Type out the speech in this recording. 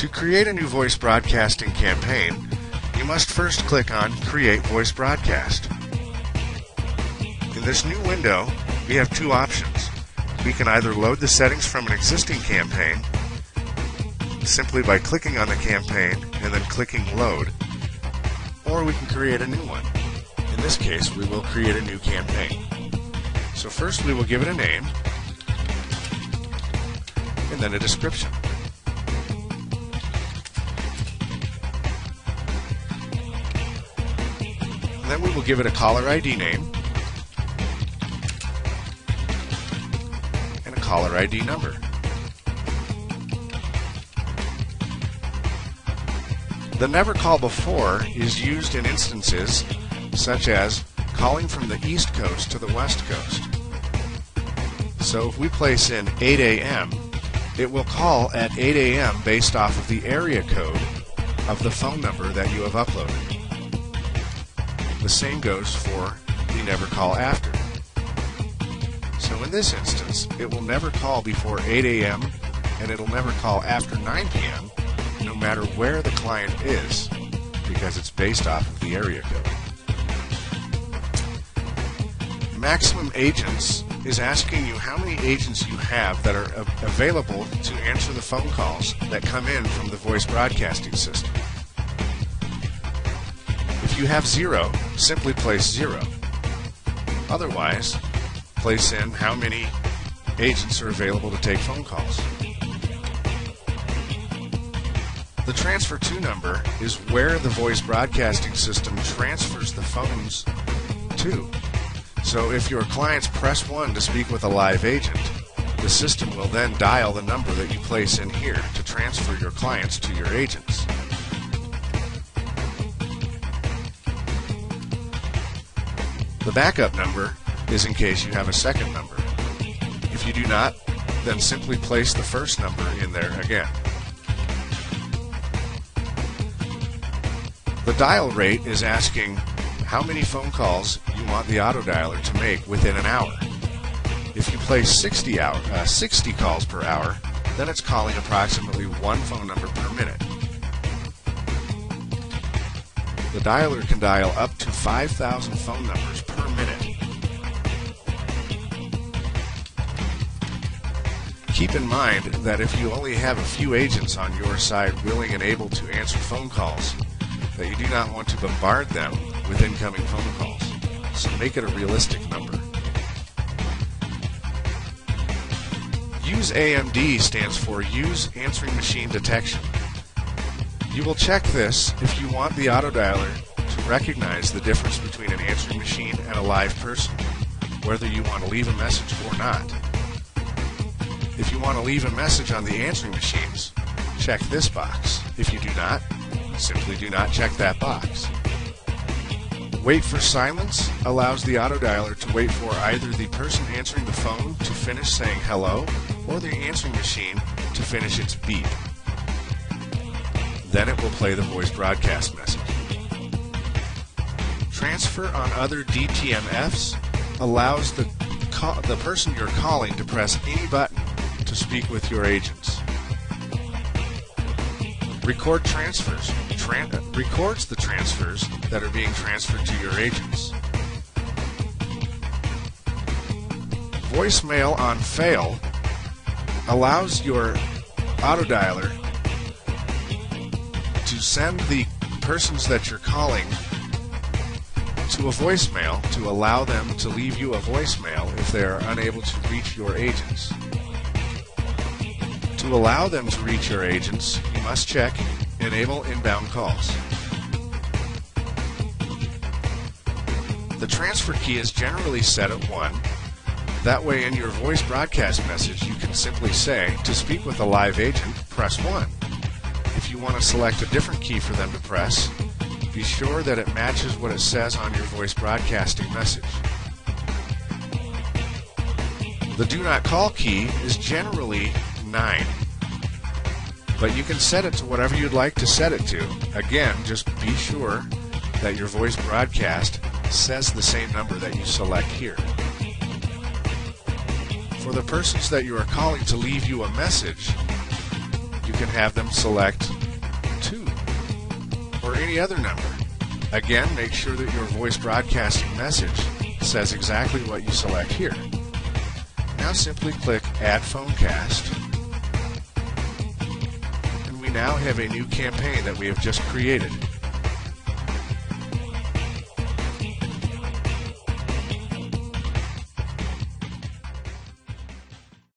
To create a new voice broadcasting campaign, you must first click on Create Voice Broadcast. In this new window, we have two options. We can either load the settings from an existing campaign simply by clicking on the campaign and then clicking Load, or we can create a new one. In this case, we will create a new campaign. So first we will give it a name and then a description. Then we will give it a caller ID name and a caller ID number. The Never Call Before is used in instances such as calling from the East Coast to the West Coast. So if we place in 8 a.m., it will call at 8 a.m. based off of the area code of the phone number that you have uploaded. The same goes for the Never Call After. So in this instance, it will never call before 8 a.m. and it'll never call after 9 p.m. no matter where the client is, because it's based off of the area code. Maximum Agents is asking you how many agents you have that are available to answer the phone calls that come in from the voice broadcasting system. If you have 0, simply place 0. Otherwise, place in how many agents are available to take phone calls. The transfer to number is where the voice broadcasting system transfers the phones to. So if your clients press 1 to speak with a live agent, the system will then dial the number that you place in here to transfer your clients to your agents. The backup number is in case you have a second number. If you do not, then simply place the first number in there again. The dial rate is asking how many phone calls you want the auto dialer to make within an hour. If you place 60 calls per hour, then it's calling approximately one phone number per minute. The dialer can dial up to 5,000 phone numbers per minute. Keep in mind that if you only have a few agents on your side willing and able to answer phone calls, that you do not want to bombard them with incoming phone calls. So make it a realistic number. Use AMD stands for Use Answering Machine Detection. You will check this if you want the auto dialer to recognize the difference between an answering machine and a live person, whether you want to leave a message or not. If you want to leave a message on the answering machines, check this box. If you do not, simply do not check that box. Wait for silence allows the auto dialer to wait for either the person answering the phone to finish saying hello or the answering machine to finish its beep. Then it will play the voice broadcast message. Transfer on other DTMFs allows the person you're calling to press any button to speak with your agents. Record transfers. Records the transfers that are being transferred to your agents. Voicemail on fail allows your auto dialer to send the persons that you're calling to a voicemail to allow them to leave you a voicemail if they are unable to reach your agents. To allow them to reach your agents, you must check Enable Inbound Calls. The transfer key is generally set at 1. That way in your voice broadcast message you can simply say, to speak with a live agent, press 1. If you want to select a different key for them to press, be sure that it matches what it says on your voice broadcasting message. The Do Not Call key is generally 9, but you can set it to whatever you'd like to set it to. Again, just be sure that your voice broadcast says the same number that you select here. For the persons that you are calling to leave you a message, you can have them select 2 or any other number. Again, make sure that your voice broadcasting message says exactly what you select here. Now simply click Add Phonecast, and we now have a new campaign that we have just created.